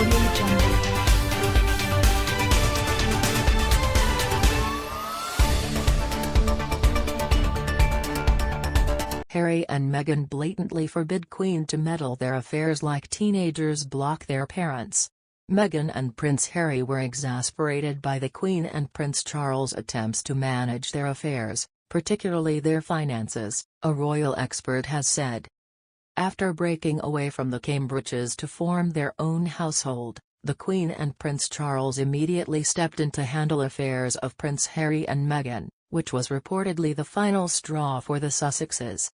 Audio Jungle. Harry and Meghan blatantly forbid Queen to meddle their affairs like teenagers block their parents. Meghan and Prince Harry were exasperated by the Queen and Prince Charles' attempts to manage their affairs, particularly their finances, a royal expert has said. After breaking away from the Cambridges to form their own household, the Queen and Prince Charles immediately stepped in to handle affairs of Prince Harry and Meghan, which was reportedly the final straw for the Sussexes.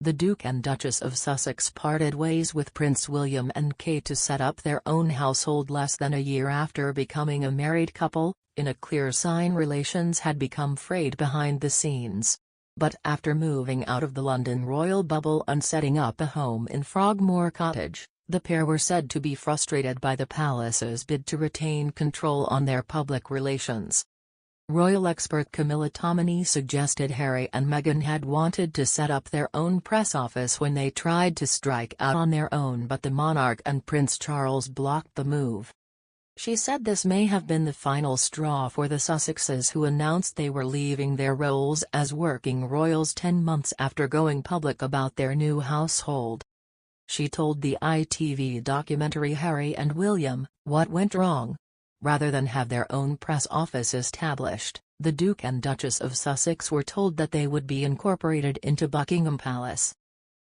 The Duke and Duchess of Sussex parted ways with Prince William and Kate to set up their own household less than a year after becoming a married couple, in a clear sign relations had become frayed behind the scenes. But after moving out of the London royal bubble and setting up a home in Frogmore Cottage, the pair were said to be frustrated by the palace's bid to retain control on their public relations. Royal expert Camilla Tominey suggested Harry and Meghan had wanted to set up their own press office when they tried to strike out on their own, but the monarch and Prince Charles blocked the move. She said this may have been the final straw for the Sussexes, who announced they were leaving their roles as working royals 10 months after going public about their new household. She told the ITV documentary Harry and William, "What went wrong?" Rather than have their own press office established, the Duke and Duchess of Sussex were told that they would be incorporated into Buckingham Palace.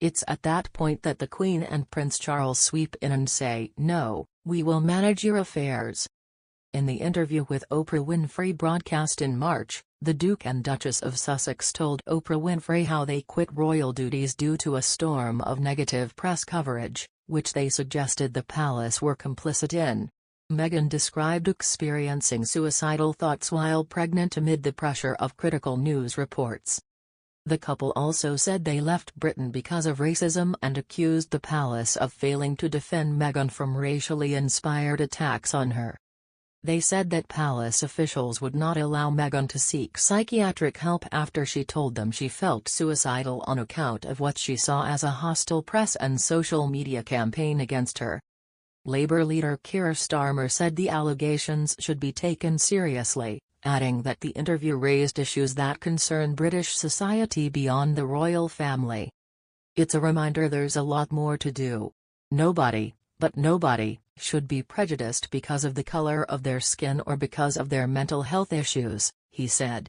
It's at that point that the Queen and Prince Charles sweep in and say, "No, we will manage your affairs." In the interview with Oprah Winfrey broadcast in March, the Duke and Duchess of Sussex told Oprah Winfrey how they quit royal duties due to a storm of negative press coverage, which they suggested the palace were complicit in. Meghan described experiencing suicidal thoughts while pregnant amid the pressure of critical news reports. The couple also said they left Britain because of racism and accused the palace of failing to defend Meghan from racially inspired attacks on her. They said that palace officials would not allow Meghan to seek psychiatric help after she told them she felt suicidal on account of what she saw as a hostile press and social media campaign against her. Labour leader Keir Starmer said the allegations should be taken seriously, adding that the interview raised issues that concern British society beyond the royal family. "It's a reminder there's a lot more to do. Nobody, but nobody, should be prejudiced because of the color of their skin or because of their mental health issues," he said.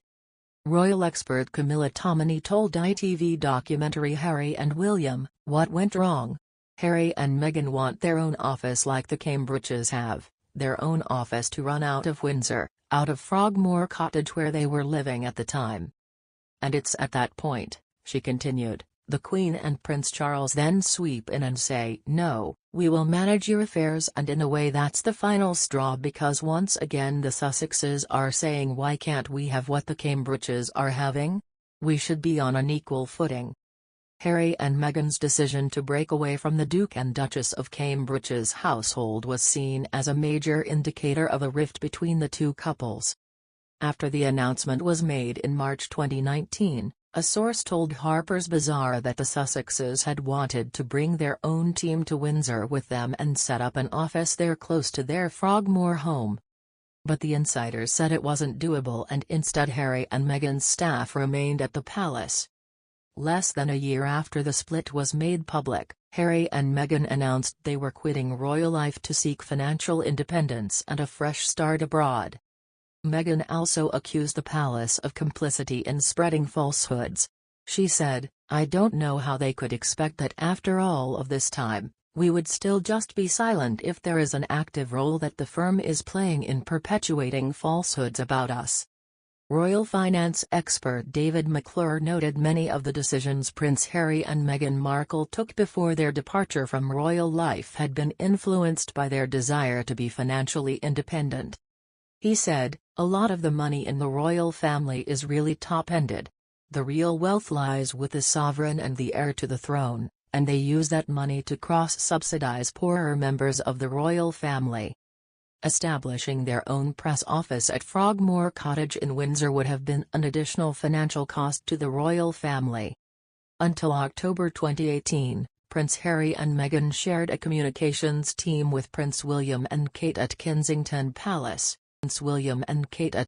Royal expert Camilla Tominey told ITV documentary Harry and William, "What went wrong?" Harry and Meghan want their own office like the Cambridges have, their own office to run out of Windsor, out of Frogmore Cottage where they were living at the time. "And it's at that point," she continued, "the Queen and Prince Charles then sweep in and say, 'No, we will manage your affairs,' and in a way that's the final straw because once again the Sussexes are saying, why can't we have what the Cambridges are having? We should be on an equal footing." Harry and Meghan's decision to break away from the Duke and Duchess of Cambridge's household was seen as a major indicator of a rift between the two couples. After the announcement was made in March 2019, a source told Harper's Bazaar that the Sussexes had wanted to bring their own team to Windsor with them and set up an office there close to their Frogmore home. But the insiders said it wasn't doable and instead Harry and Meghan's staff remained at the palace. Less than a year after the split was made public, Harry and Meghan announced they were quitting royal life to seek financial independence and a fresh start abroad. Meghan also accused the palace of complicity in spreading falsehoods. She said, "I don't know how they could expect that after all of this time, we would still just be silent if there is an active role that the firm is playing in perpetuating falsehoods about us." Royal finance expert David McClure noted many of the decisions Prince Harry and Meghan Markle took before their departure from royal life had been influenced by their desire to be financially independent. He said, "A lot of the money in the royal family is really top-ended. The real wealth lies with the sovereign and the heir to the throne, and they use that money to cross-subsidize poorer members of the royal family." Establishing their own press office at Frogmore Cottage in Windsor would have been an additional financial cost to the royal family. Until October 2018, Prince Harry and Meghan shared a communications team with Prince William and Kate at Kensington Palace. Prince William and Kate at